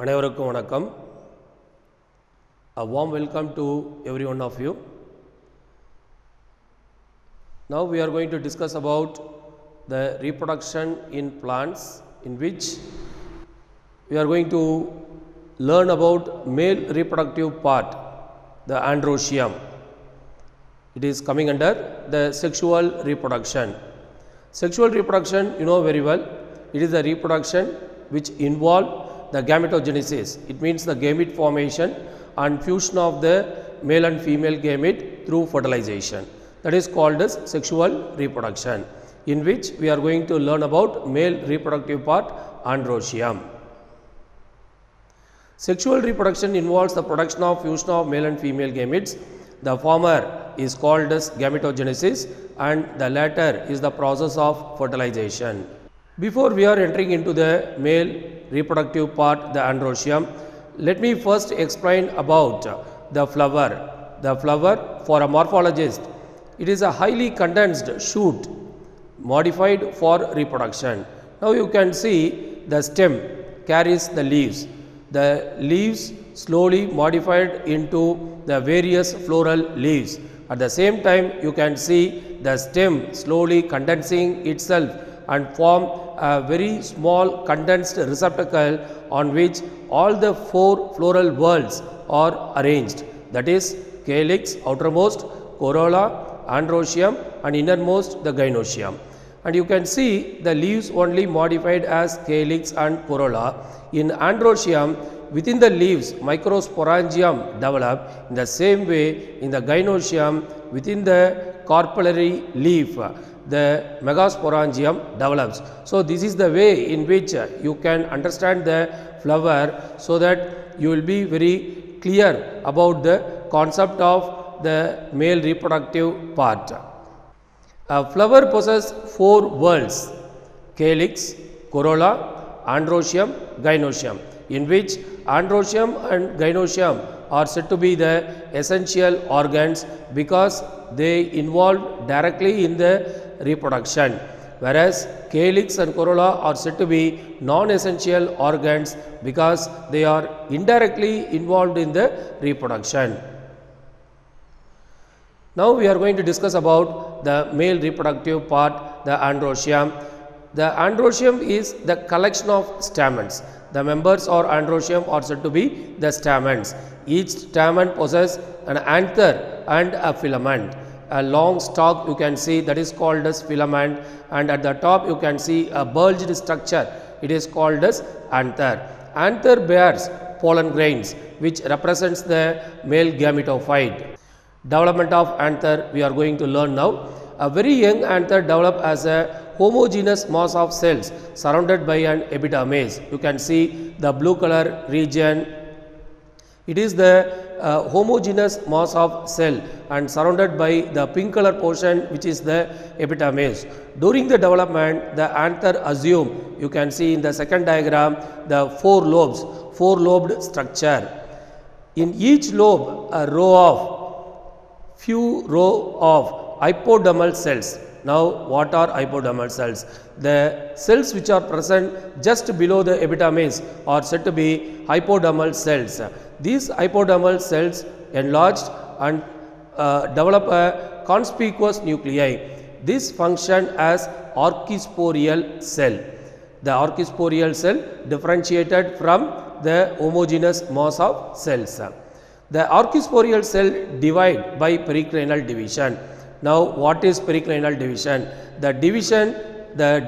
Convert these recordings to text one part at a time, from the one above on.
அனைவருக்கும் வணக்கம். A warm welcome to every one of you. Now we are going to discuss about the reproduction in plants, in which we are going to learn about male reproductive part, the androecium. It is coming under the sexual reproduction. Sexual reproduction, you know very well, it is the reproduction which involve the gametogenesis. It means the gamete formation and fusion of the male and female gamete through fertilization. That is called as sexual reproduction, in which we are going to learn about male reproductive part, androecium. Sexual reproduction involves the production of fusion of male and female gametes. The former is called as gametogenesis and the latter is the process of fertilization. Before we are entering into the male reproductive part, the androecium, let me first explain about the flower. The flower, for a morphologist, it is a highly condensed shoot modified for reproduction. Now you can see the stem carries the leaves. The leaves slowly modified into the various floral leaves. At the same time, you can see the stem slowly condensing itself and form a very small condensed receptacle on which all the four floral whorls are arranged. That is calyx outermost, corolla, androecium and innermost the gynoecium. And you can see the leaves only modified as calyx and corolla. In androecium, within the leaves microsporangium develop. In the same way, in the gynoecium, within the carpellary leaf, the megasporangium develops. So this is the way in which you can understand the flower, so that you will be very clear about the concept of the male reproductive part. A flower possesses four whorls: calyx, corolla, androecium, gynoecium, in which androecium and gynoecium are said to be the essential organs because they involve directly in the reproduction, whereas calyx and corolla are said to be non-essential organs because they are indirectly involved in the reproduction. Now we are going to discuss about the male reproductive part, the androecium. The androecium is the collection of stamens. The members of androecium are said to be the stamens. Each stamen possesses an anther and a filament. A long stalk you can see, that is called as filament, and at the top you can see a bulged structure, it is called as anther. Anther bears pollen grains which represents the male gametophyte. Development of anther we are going to learn now. A very young anther develops as a homogeneous mass of cells surrounded by an epidermis. You can see the blue color region. It is the homogeneous mass of cell and surrounded by the pink color portion, which is the epidermis. During the development, the anther assume, you can see in the second diagram, the four lobes, four-lobed structure. In each lobe, a few row of hypodermal cells. Now, what are hypodermal cells? The cells which are present just below the epidermis are said to be hypodermal cells. These hypodermal cells enlarged and develop a conspicuous nuclei. This function as archisporial cell. The archisporial cell differentiated from the homogeneous mass of cells. The archisporial cell divide by pericranial division. Now, what is pericranial division? The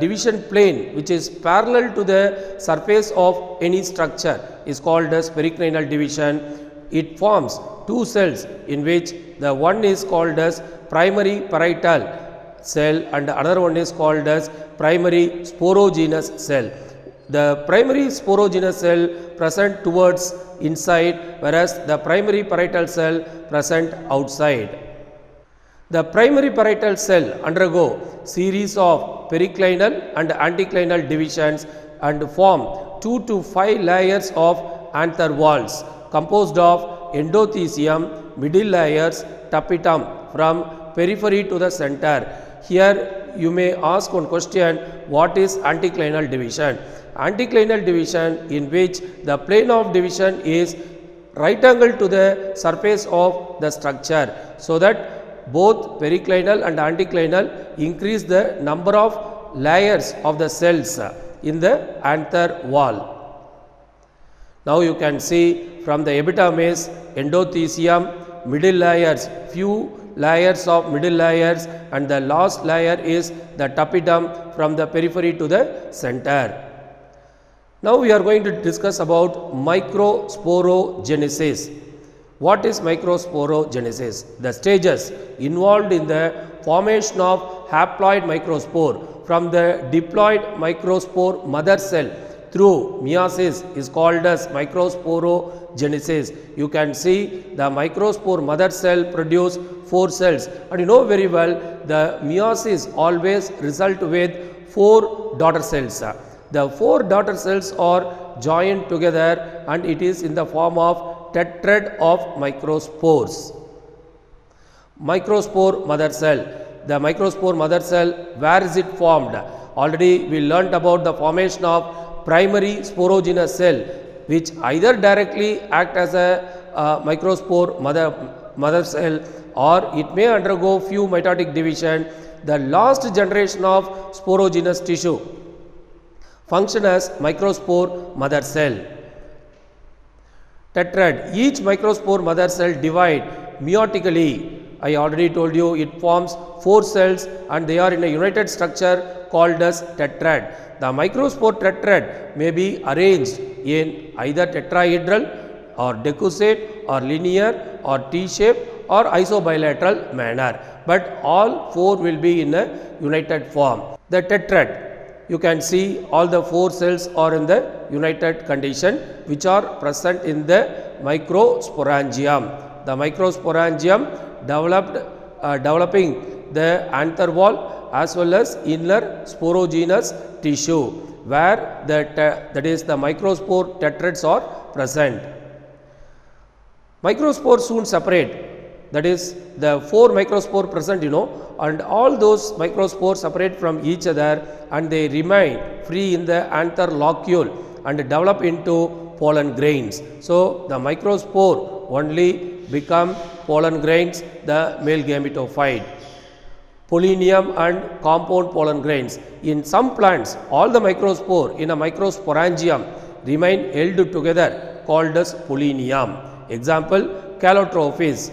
division plane which is parallel to the surface of any structure is called as pericranial division. It forms two cells, in which the one is called as primary parietal cell and another one is called as primary sporogenous cell. The primary sporogenous cell present towards inside, whereas the primary parietal cell present outside. The primary parietal cell undergo series of periclinal and anticlinal divisions and form 2 to 5 layers of anther walls composed of endothecium, middle layers, tapetum from periphery to the center. Here you may ask one question, what is anticlinal division? anticlinal division, in which the plane of division is right angle to the surface of the structure, so that both periclinal and anticlinal increase the number of layers of the cells in the anther wall. Now you can see from the epidermis, endothelium, middle layers, few layers of middle layers, and the last layer is the tapetum from the periphery to the center. Now we are going to discuss about microsporogenesis. What is microsporogenesis? The stages involved in the formation of haploid microspore from the diploid microspore mother cell through meiosis is called as microsporogenesis. You can see the microspore mother cell produce 4 cells, and you know very well the meiosis always result with 4 daughter cells. The 4 daughter cells are joined together and it is in the form of tetrad of microspores. Microspore mother cell. The microspore mother cell, where is it formed? Already we learnt about the formation of primary sporogenous cell, which either directly act as a microspore mother cell, or it may undergo few mitotic division. The last generation of sporogenous tissue function as microspore mother cell. Tetrad. Each microspore mother cell divide meiotically. I already told you it forms 4 cells and they are in a united structure called as tetrad. The microspore tetrad may be arranged in either tetrahedral or decussate or linear or T-shape or isobilateral manner, but all 4 will be in a united form. The tetrad, you can see all the 4 cells are in the united condition, which are present in the microsporangium. The microsporangium developing the anther wall as well as inner sporogenous tissue, where that is the microspore tetrads are present. Microspores soon separate, that is the 4 microspore present, and all those microspores separate from each other and they remain free in the anther locule and develop into pollen grains. So the microspore only become pollen grains, the male gametophyte. Pollinium and compound pollen grains. In some plants, all the microspore in a microsporangium remain held together, called as pollinium. Example, Calotropis.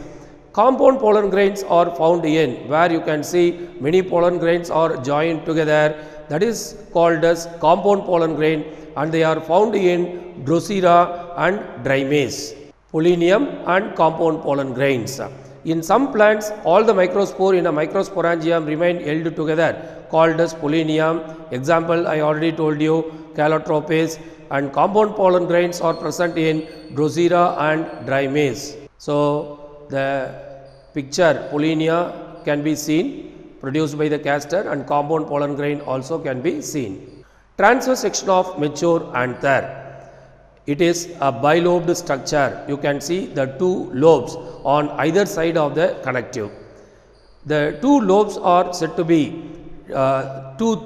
Compound pollen grains are found in where you can see many pollen grains are joined together, that is called as compound pollen grain, and they are found in Drosera and Drimys. Pollinium and compound pollen grains. In some plants, all the microspore in a microsporangium remain held together, called as pollinium. Example, I already told you, Calotropis, and compound pollen grains are present in Drosera and Drimys. So the picture pollinia can be seen produced by the castor, and compound pollen grain also can be seen. Transverse section of mature anther. It is a bilobed structure. You can see the 2 lobes on either side of the connective. The 2 lobes are said to be 2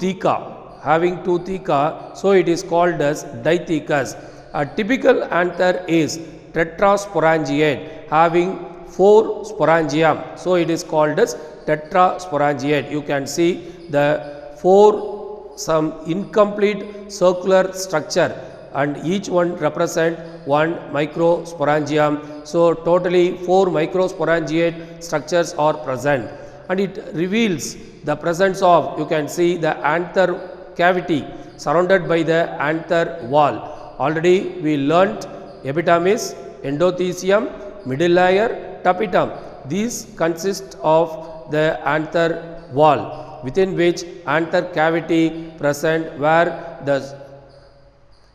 theca, having 2 theca, so it is called as dithecous. A typical anther is tetrasporangiate, having 4 sporangium, so it is called as tetrasporangiate. You can see the 4 some incomplete circular structure, and each one represent 1 microsporangium. So totally 4 microsporangiate structures are present, and it reveals the presence of, you can see, the anther cavity surrounded by the anther wall. Already we learnt epidermis, endothelium, middle layer, tapetum. These consist of the anther wall, within which anther cavity present, where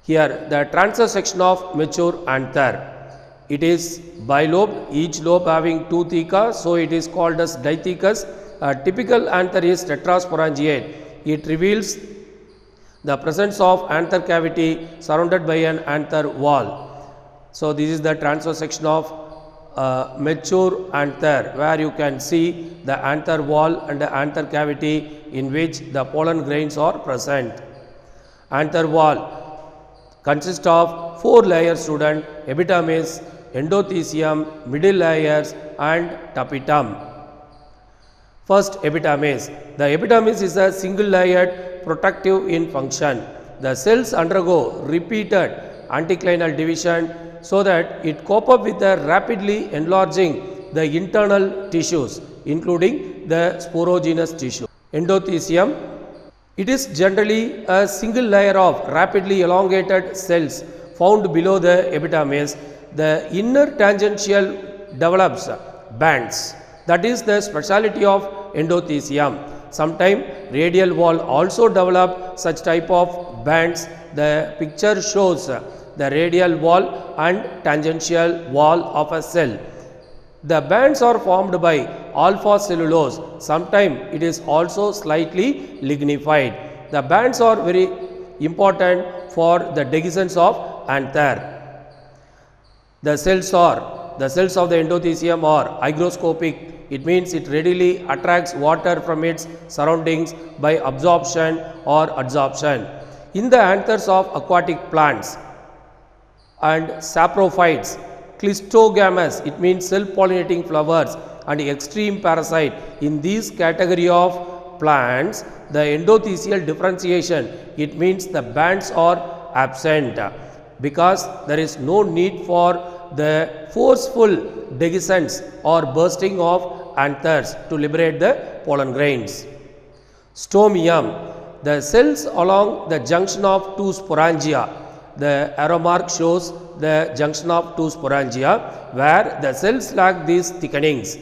here the transverse section of mature anther. It is bilobed, each lobe having 2 theca, so it is called as dithecous. A typical anther is tetrasporangiate. It reveals the presence of anther cavity surrounded by an anther wall. So this is the transverse section of mature anther, where you can see the anther wall and the anther cavity in which the pollen grains are present. Anther wall. consists of 4 layers student: epidermis, endothelium, middle layers and tapetum. First, epidermis. The epidermis is a single layered protective in function. The cells undergo repeated anticlinal division so that it cope up with the rapidly enlarging the internal tissues, including the sporogenous tissue. Endothelium. It is generally a single layer of rapidly elongated cells found below the epidermis. The inner tangential develops bands. That is the speciality of endothelium. Sometimes radial wall also develop such type of bands. The picture shows the radial wall and tangential wall of a cell. The bands are formed by alpha cellulose. Sometimes it is also slightly lignified. The bands are very important for the dehiscence of anther. The cells of the endothelium are hygroscopic. It means it readily attracts water from its surroundings by absorption or adsorption. In the anthers of aquatic plants and saprophytes, clistogamous, it means self-pollinating flowers, and extreme parasite. In this category of plants, the endothelial differentiation, it means the bands are absent because there is no need for the forceful dehiscence or bursting of anthers to liberate the pollen grains. Stomium. The cells along the junction of two sporangia. The arrow mark shows the junction of two sporangia where the cells lack these thickenings.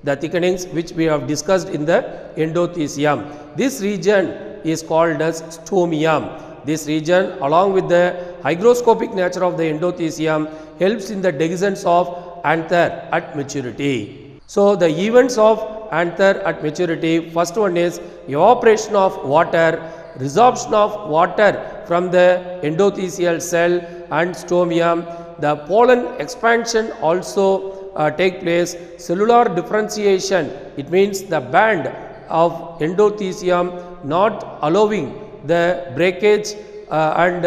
The thickenings which we have discussed in the endothelium. This region is called as stomium. This region, along with the hygroscopic nature of the endothelium, helps in the dehiscence of anther at maturity. So, the events of anther at maturity, first one is evaporation of water, resorption of water from the endothelial cell and stomium. The pollen expansion also take place. Cellular differentiation, it means the band of endothelium not allowing the breakage and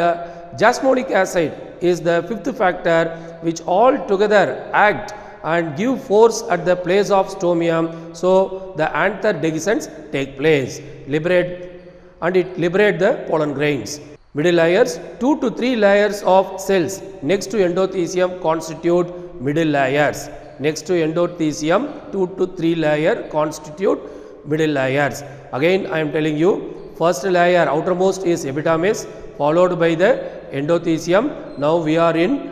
jasmonic acid is the fifth factor which all together act and give force at the place of stomium. So, the anther dehiscence take place, it liberate the pollen grains. Middle layers, 2 to 3 layers of cells next to endothelium constitute middle layers. Next to endothelium, 2 to 3 layer constitute middle layers. Again I am telling you, first layer outermost is epidermis, followed by the endothelium. Now we are in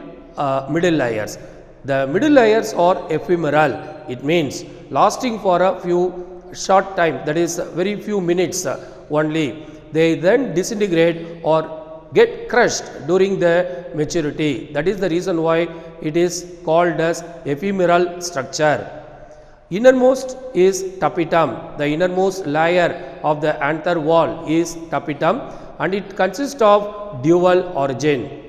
middle layers. The middle layers are ephemeral. It means lasting for a few short time, that is very few minutes only. They then disintegrate or get crushed during the maturity. That is the reason why it is called as ephemeral structure. Innermost is tapetum. The innermost layer of the anther wall is tapetum and it consists of dual origin.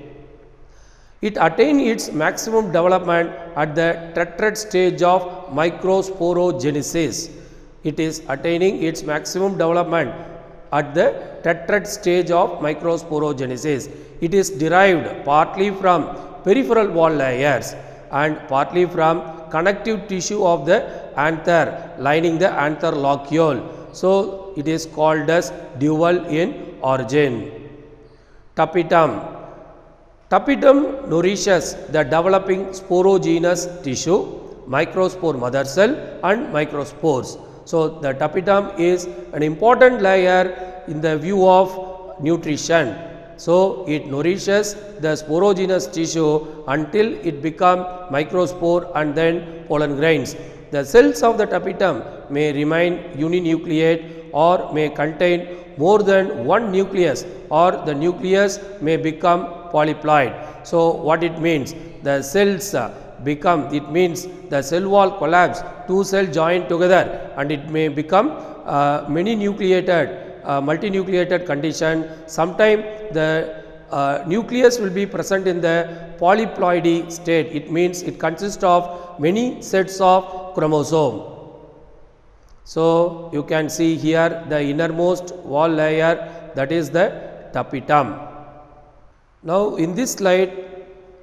It attains its maximum development at the tetrad stage of microsporogenesis. It is attaining its maximum development at the tetrad stage of microsporogenesis. It is derived partly from peripheral wall layers and partly from connective tissue of the anther lining the anther locule. So, it is called as dual in origin. Tapetum. Tapetum nourishes the developing sporogenous tissue, microspore mother cell and microspores. So, the tapetum is an important layer in the view of nutrition. So, it nourishes the sporogenous tissue until it becomes microspore and then pollen grains. The cells of the tapetum may remain uninucleate or may contain more than one nucleus, or the nucleus may become polyploid. So, what it means? The cells become, it means the cell wall collapse, two cells join together and it may become many nucleated, multinucleated condition. Sometime the nucleus will be present in the polyploidy state. It means it consists of many sets of chromosome. So, you can see here the innermost wall layer, that is the tapetum. Now in this slide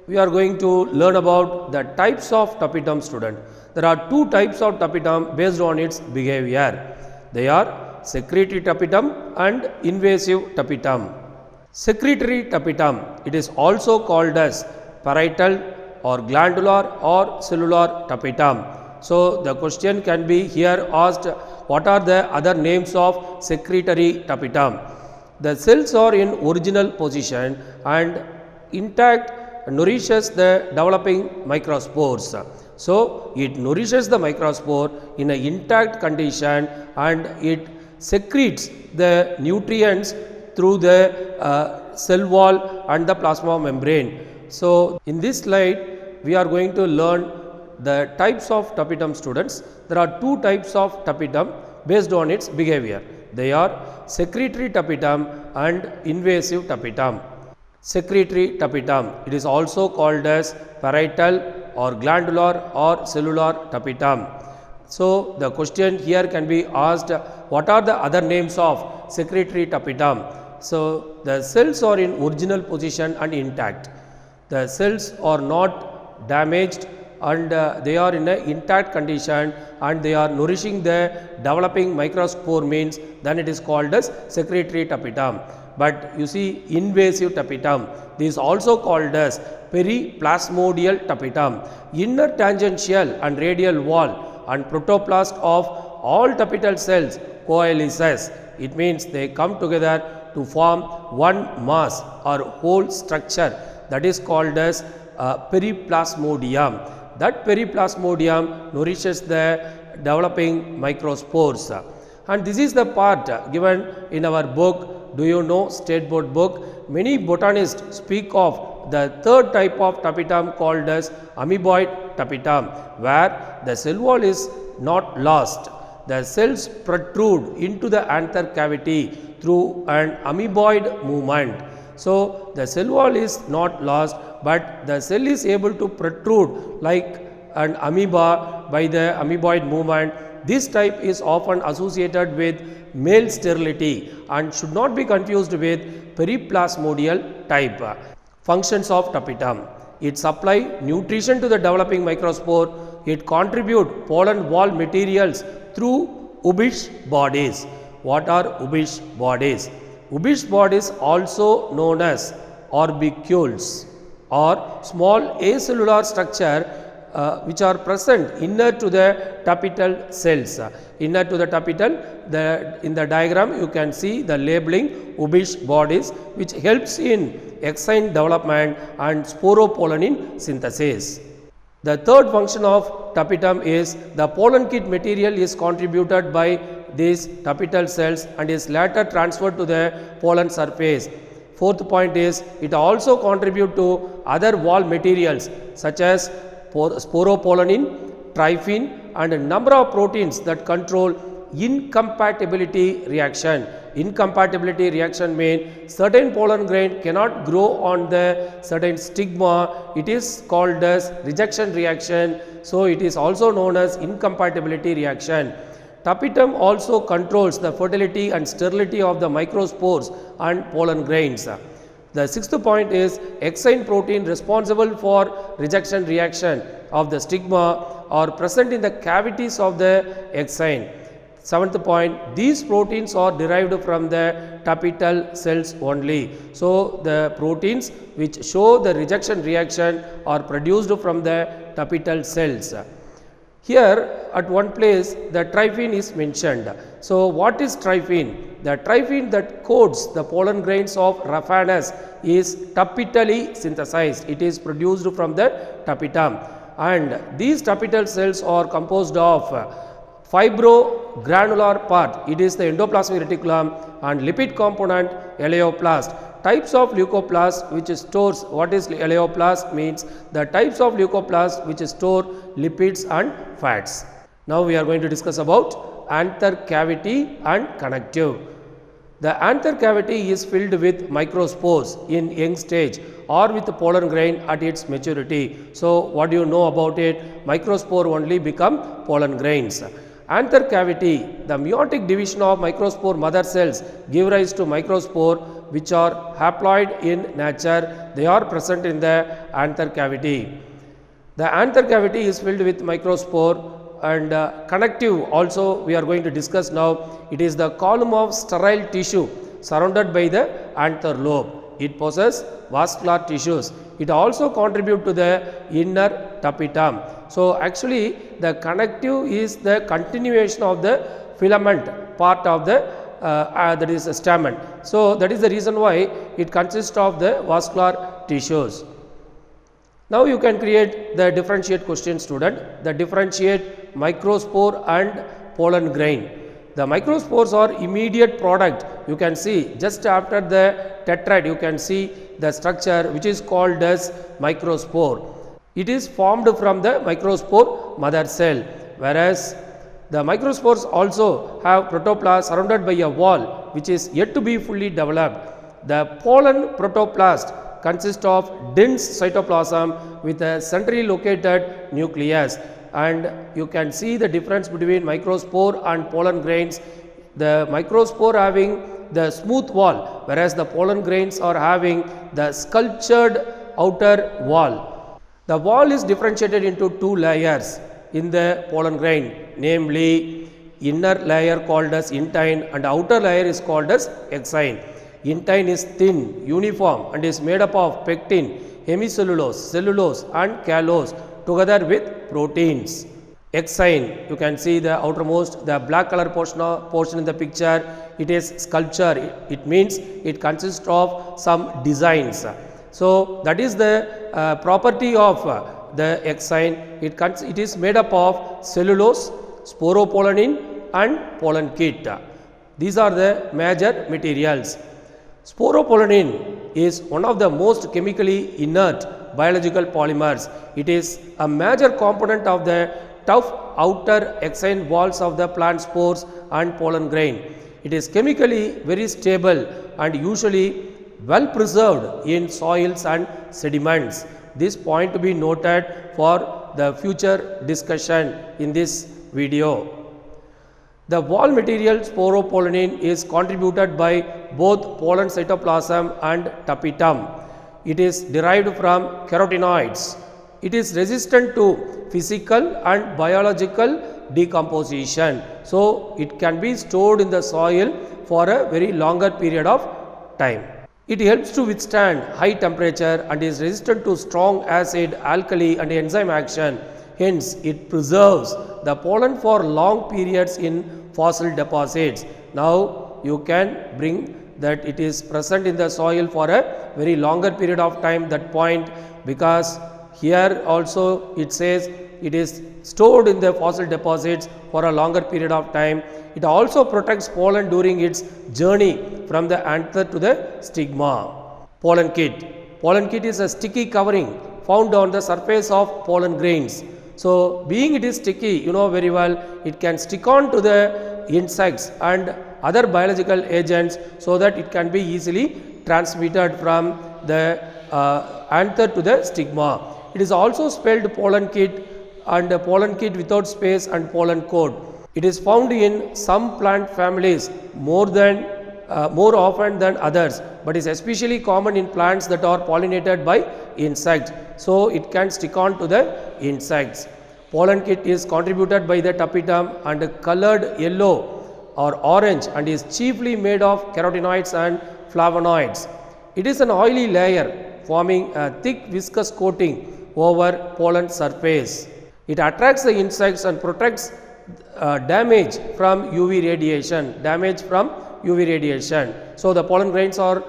we are going to learn about the types of tapetum student. There are two types of tapetum based on its behavior. They are secretory tapetum and invasive tapetum. Secretory tapetum, it is also called as parietal or glandular or cellular tapetum. So the question can be here asked, what are the other names of secretory tapetum? The cells are in original position and intact nourishes the developing microspores. So it nourishes the microspore in an intact condition and it secretes the nutrients through the cell wall and the plasma membrane. So in this slide we are going to learn the types of tapetum students. There are two types of tapetum based on its behavior. They are secretory tapetum and invasive tapetum. Secretory tapetum, it is also called as parietal or glandular or cellular tapetum. So the question here can be asked, what are the other names of secretory tapetum? So the cells are in original position and intact. The cells are not damaged and they are in an intact condition and they are nourishing the developing microspore means then it is called as secretory tapetum. But you see invasive tapetum, this is also called as periplasmodial tapetum. Inner tangential and radial wall and protoplast of all tapetal cells coalesces. It means they come together to form one mass or whole structure, that is called as periplasmodium. That periplasmodium nourishes the developing microspores. And this is the part given in our book, Do You Know State Board book. Many botanists speak of the third type of tapetum called as amoeboid tapetum, where the cell wall is not lost. The cells protrude into the anther cavity through an amoeboid movement. So the cell wall is not lost, but the cell is able to protrude like an amoeba by the amoeboid movement. This type is often associated with male sterility and should not be confused with periplasmodial type. Functions of tapetum: it supply nutrition to the developing microspore, it contribute pollen wall materials through Ubish bodies. What are Ubish bodies? Ubish bodies, also known as orbicules, or small acellular structure which are present inner to the tapetal cells. Inner to the tapetal, in the diagram you can see the labeling Ubish bodies, which helps in exine development and sporopollenin synthesis. The third function of tapetum is the pollen kit material is contributed by these tapetal cells and is later transferred to the pollen surface. Fourth point is it also contribute to other wall materials such as sporopollenin, tryphin and a number of proteins that control incompatibility reaction. Incompatibility reaction means certain pollen grain cannot grow on the certain stigma. It is called as rejection reaction. So it is also known as incompatibility reaction. Tapetum also controls the fertility and sterility of the microspores and pollen grains. The sixth point is exine protein responsible for rejection reaction of the stigma are present in the cavities of the exine. Seventh point, these proteins are derived from the tapetal cells only. So the proteins which show the rejection reaction are produced from the tapetal cells. Here at one place the tryphin is mentioned. So what is tryphin? The tryphin that coats the pollen grains of Raphanus is tapetally synthesized. It is produced from the tapetum, and these tapetal cells are composed of fibrogranular part, it is the endoplasmic reticulum, and lipid component eleoplast. Types of leucoplast which stores, what is eleoplast means the types of leucoplast which store lipids and fats. Now we are going to discuss about anther cavity and connective. The anther cavity is filled with microspores in young stage or with pollen grain at its maturity. So what do you know about it? Microspore only become pollen grains. Anther cavity, the meiotic division of microspore mother cells give rise to microspore which are haploid in nature. They are present in the anther cavity. The anther cavity is filled with microspore, and connective also we are going to discuss now. It is the column of sterile tissue surrounded by the anther lobe. It possesses vascular tissues. It also contributes to the inner tapetum. So actually the connective is the continuation of the filament part of the that is a stamen. So that is the reason why it consists of the vascular tissues. Now you can create the differentiate question, student. The differentiate microspore and pollen grain. The microspores are immediate product. You can see just after the tetrad, you can see the structure which is called as microspore. It is formed from the microspore mother cell, whereas the microspores also have protoplast surrounded by a wall which is yet to be fully developed. The pollen protoplast consists of dense cytoplasm with a centrally located nucleus, and you can see the difference between microspore and pollen grains. The microspore having the smooth wall, whereas the pollen grains are having the sculptured outer wall. The wall is differentiated into two layers in the pollen grain, namely inner layer called as intine and outer layer is called as exine. Intine is thin, uniform and is made up of pectin, hemicellulose, cellulose and callose together with proteins. Exine, you can see the outermost, the black color portion in the picture, it is sculpture. It means it consists of some designs. So that is the property of the exine. It is made up of cellulose, sporopollenin and pollen kit. These are the major materials. Sporopollenin is one of the most chemically inert biological polymers. It is a major component of the tough outer exine walls of the plant spores and pollen grain. It is chemically very stable and usually well preserved in soils and sediments. This point to be noted for the future discussion in this video. The wall material sporopollenin is contributed by both pollen cytoplasm and tapetum. It is derived from carotenoids. It is resistant to physical and biological decomposition. So it can be stored in the soil for a very longer period of time. It helps to withstand high temperature and is resistant to strong acid, alkali and enzyme action. Hence, it preserves the pollen for long periods in fossil deposits. Now, you can bring that it is present in the soil for a very longer period of time, that point, because here also it says it is stored in the fossil deposits for a longer period of time. It also protects pollen during its journey from the anther to the stigma. Pollen kit. Pollen kit is a sticky covering found on the surface of pollen grains. So, being it is sticky, you know very well, it can stick on to the insects and other biological agents, so that it can be easily transmitted from the anther to the stigma. It is also spelled pollen kit and pollen kit without space and pollen coat. It is found in some plant families more often than others, but is especially common in plants that are pollinated by insects. So it can stick on to the insects. Pollen kit is contributed by the tapetum and colored yellow or orange and is chiefly made of carotenoids and flavonoids. It is an oily layer forming a thick viscous coating over pollen surface. It attracts the insects and protects damage from UV radiation. So the pollen grains are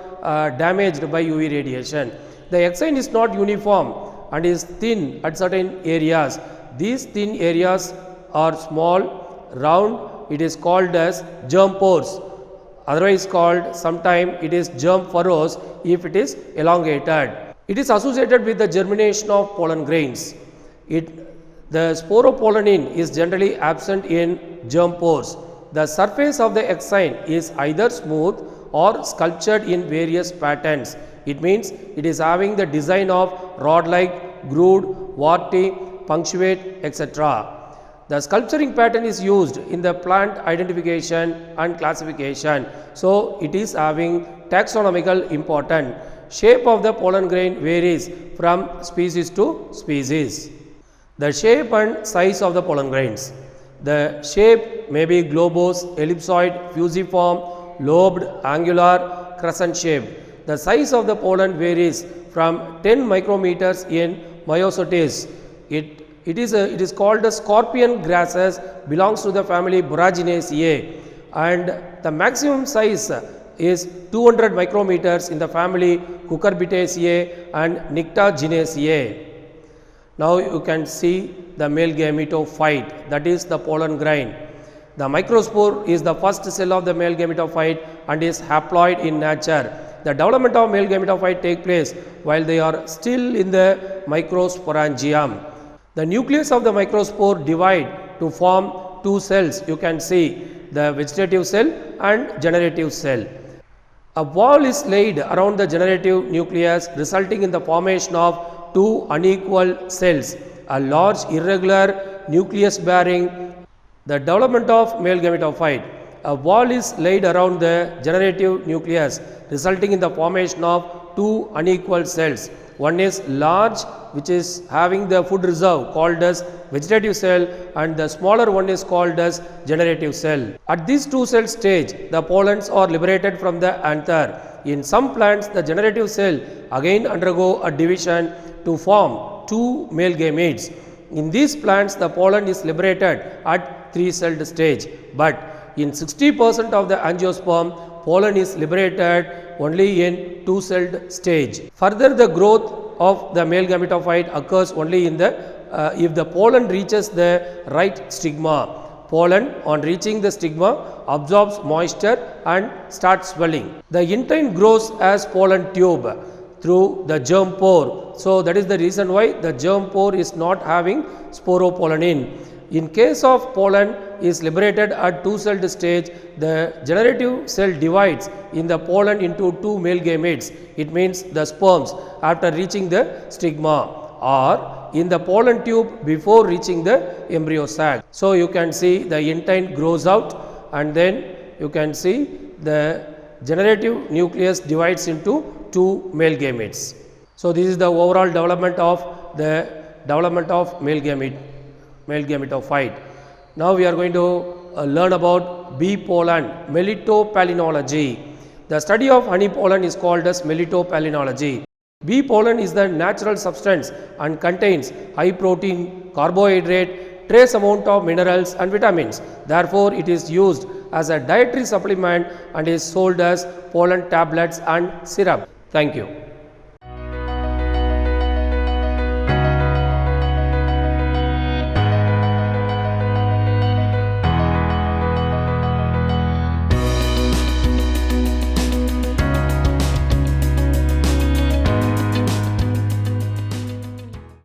damaged by UV radiation. The exine is not uniform and is thin at certain areas. These thin areas are small, round. It is called as germ pores. Otherwise called, sometime it is germ furrows if it is elongated. It is associated with the germination of pollen grains. The sporopollenin is generally absent in germ pores. The surface of the exine is either smooth or sculptured in various patterns. It means it is having the design of rod-like, grooved, warty, punctuate, etc. The sculpturing pattern is used in the plant identification and classification. So, it is having taxonomical importance. Shape of the pollen grain varies from species to species. The shape and size of the pollen grains. The shape may be globose, ellipsoid, fusiform, lobed, angular, crescent shaped. The size of the pollen varies from 10 micrometers in Myosotis. It is called the scorpion grasses, belongs to the family Boraginaceae, and the maximum size is 200 micrometers in the family Cucurbitaceae and Nyctaginaceae. Now you can see the male gametophyte, that is the pollen grain. The microspore is the first cell of the male gametophyte and is haploid in nature. The development of male gametophyte take place while they are still in the microsporangium. The nucleus of the microspore divide to form two cells. You can see the vegetative cell and generative cell. A wall is laid around the generative nucleus, resulting in the formation of two unequal cells. A large irregular nucleus bearing the development of male gametophyte. A wall is laid around the generative nucleus, resulting in the formation of two unequal cells. One is large, which is having the food reserve, called as vegetative cell, and the smaller one is called as generative cell. At this two cell stage, the pollens are liberated from the anther. In some plants, the generative cell again undergo a division to form two male gametes. In these plants, the pollen is liberated at three-celled stage, but in 60% of the angiosperm, pollen is liberated only in two-celled stage. Further, the growth of the male gametophyte occurs only in the if the pollen reaches the right stigma. Pollen, on reaching the stigma, absorbs moisture and starts swelling. The intestine grows as pollen tube through the germ pore. So, that is the reason why the germ pore is not having sporopollenin. In case of pollen is liberated at two-celled stage, the generative cell divides in the pollen into two male gametes. It means the sperms after reaching the stigma, or in the pollen tube before reaching the embryo sac. So, you can see the intestine grows out, and then you can see the generative nucleus divides into two male gametes. So, this is the overall development of male gametophyte. Now, we are going to learn about bee pollen, melitopallinology. The study of honey pollen is called as melitopallinology. Bee pollen is the natural substance and contains high protein, carbohydrate, trace amount of minerals and vitamins. Therefore, it is used as a dietary supplement and is sold as pollen tablets and syrup. Thank you.